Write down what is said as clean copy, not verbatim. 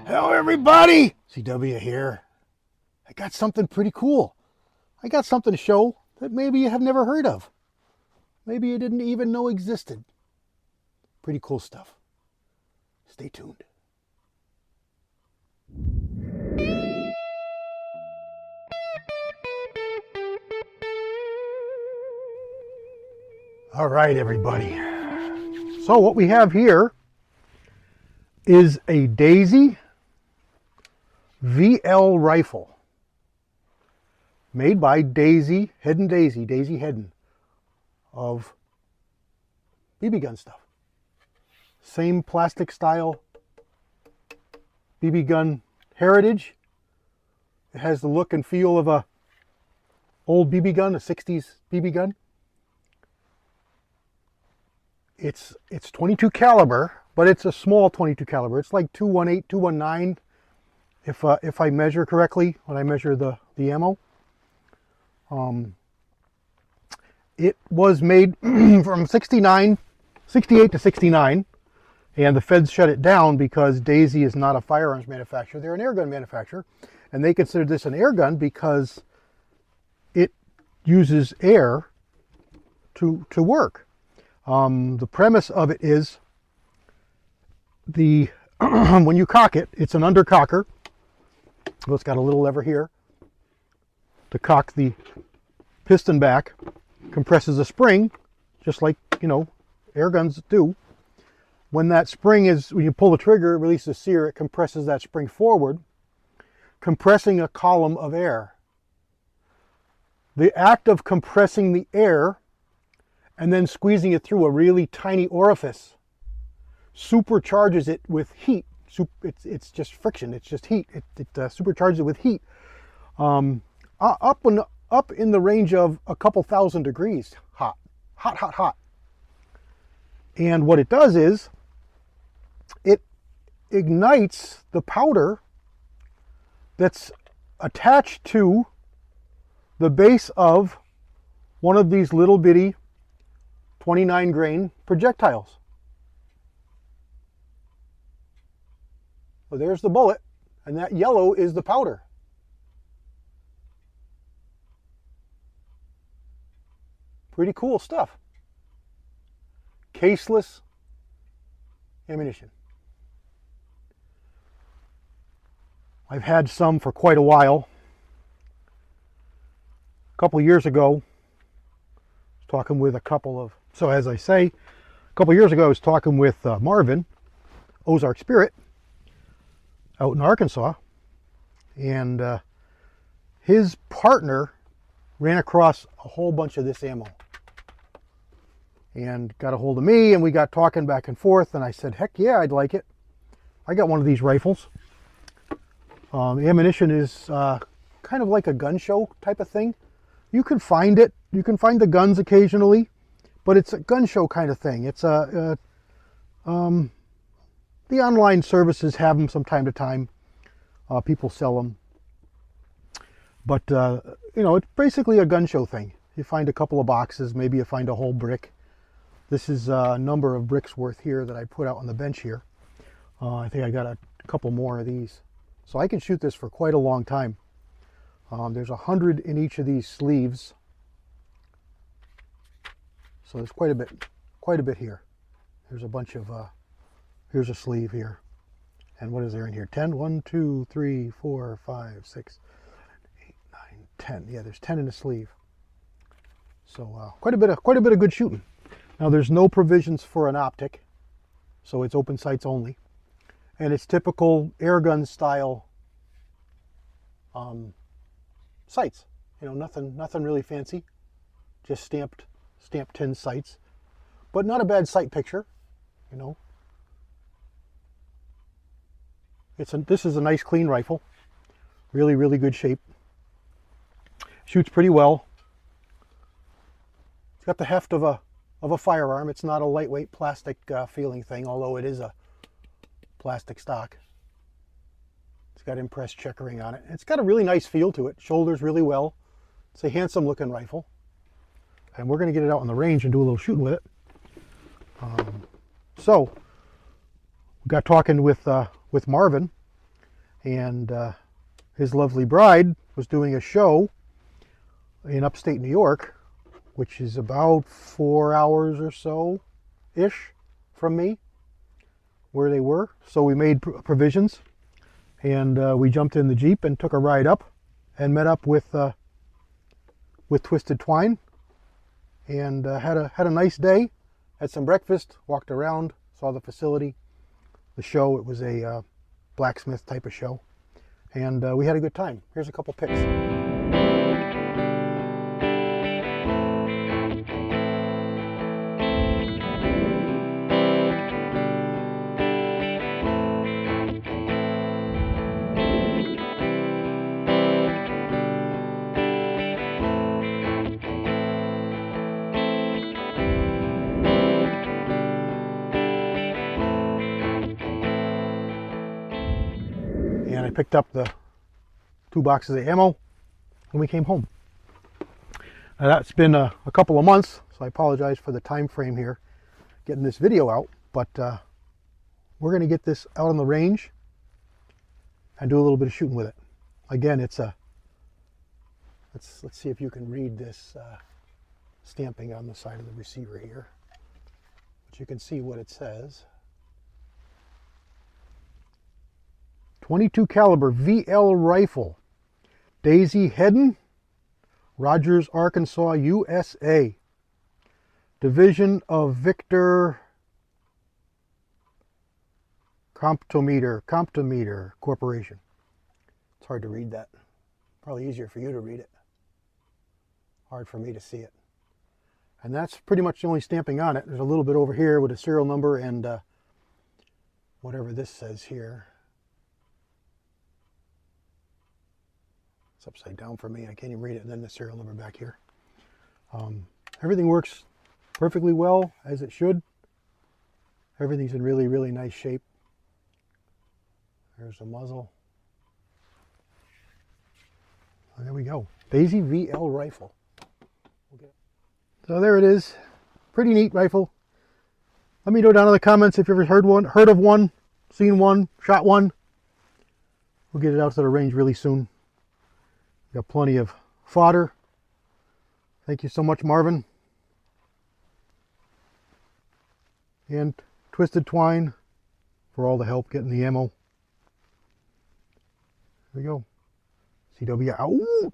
Hello everybody! CW here. I got something pretty cool. I got something to show that maybe you have never heard of. Maybe you didn't even know existed. Pretty cool stuff. Stay tuned. All right, everybody. So what we have here is a Daisy VL rifle made by Daisy Hedden of BB gun stuff. Same plastic style BB gun heritage. It has the look and feel of a old BB gun, a 60s BB gun. It's 22 caliber, but it's a small 22 caliber. It's like 218, 219 if I measure correctly when I measure the ammo. It was made from 68 to 69, and the feds shut it down because Daisy is not a firearms manufacturer. They're an airgun manufacturer, and they consider this an air gun because it uses air to work. The premise of it is when you cock it, it's an undercocker. So it's got a little lever here to cock the piston back, compresses a spring, just like, air guns do. When that spring when you pull the trigger, it releases sear, it compresses that spring forward, compressing a column of air. The act of compressing the air and then squeezing it through a really tiny orifice supercharges it with heat. It's just friction, it's just heat. It supercharges it with heat. Up in the range of a couple thousand degrees hot. And what it does is it ignites the powder that's attached to the base of one of these little bitty 29 grain projectiles. So there's the bullet, and that yellow is the powder. Pretty cool stuff. Caseless ammunition. I've had some for quite a while. A couple of years ago, I was talking with a couple of, so as I say, a couple of years ago I was talking with Marvin, Ozark Spirit, out in Arkansas, and his partner ran across a whole bunch of this ammo and got a hold of me, and we got talking back and forth, and I said, heck yeah, I'd like it. I got one of these rifles. The ammunition is kind of like a gun show type of thing. You can find it. You can find the guns occasionally, but it's a gun show kind of thing. It's the online services have them from time to time. People sell them. But, it's basically a gun show thing. You find a couple of boxes, maybe you find a whole brick. This is a number of bricks worth here that I put out on the bench here. I think I got a couple more of these. So I can shoot this for quite a long time. There's 100 in each of these sleeves. So there's quite a bit here. There's a bunch of, here's a sleeve here. And what is there in here? 10? 1, 2, 3, 4, 5, 6, 8, 9, 10. Yeah, there's 10 in the sleeve. So quite a bit of good shooting. Now there's no provisions for an optic, so it's open sights only. And it's typical airgun style sights. Nothing really fancy. Just stamped tin sights. But not a bad sight picture, This is a nice clean rifle. Really, really good shape. Shoots pretty well. It's got the heft of a firearm. It's not a lightweight plastic feeling thing, although it is a plastic stock. It's got impressed checkering on it. It's got a really nice feel to it. Shoulders really well. It's a handsome looking rifle. And we're going to get it out on the range and do a little shooting with it. So we got talking with Marvin, and his lovely bride was doing a show in upstate New York, which is about 4 hours or so ish from me where they were. So we made provisions, and we jumped in the Jeep and took a ride up and met up with Twisted Twine, and had a nice day. Had some breakfast, walked around, saw the facility, the show. It was a blacksmith type of show, and we had a good time. Here's a couple pics. And I picked up the 2 boxes of ammo when we came home. Now that's been a couple of months, so I apologize for the time frame here getting this video out, but we're going to get this out on the range and do a little bit of shooting with it. Again, it's a, let's see if you can read this stamping on the side of the receiver here, but you can see what it says. 22 caliber VL rifle, Daisy Hedden, Rogers, Arkansas, USA. Division of Victor Comptometer Corporation. It's hard to read that. Probably easier for you to read it. Hard for me to see it. And that's pretty much the only stamping on it. There's a little bit over here with a serial number and whatever this says here. It's upside down for me. I can't even read it. And then the serial number back here. Everything works perfectly well, as it should. Everything's in really, really nice shape. There's the muzzle. Oh, there we go. Daisy VL rifle. Okay. So there it is. Pretty neat rifle. Let me know down in the comments if you've ever heard of one, seen one, shot one. We'll get it out to the range really soon. Got plenty of fodder. Thank you so much, Marvin. And Twisted Twine for all the help getting the ammo. There we go. CW out.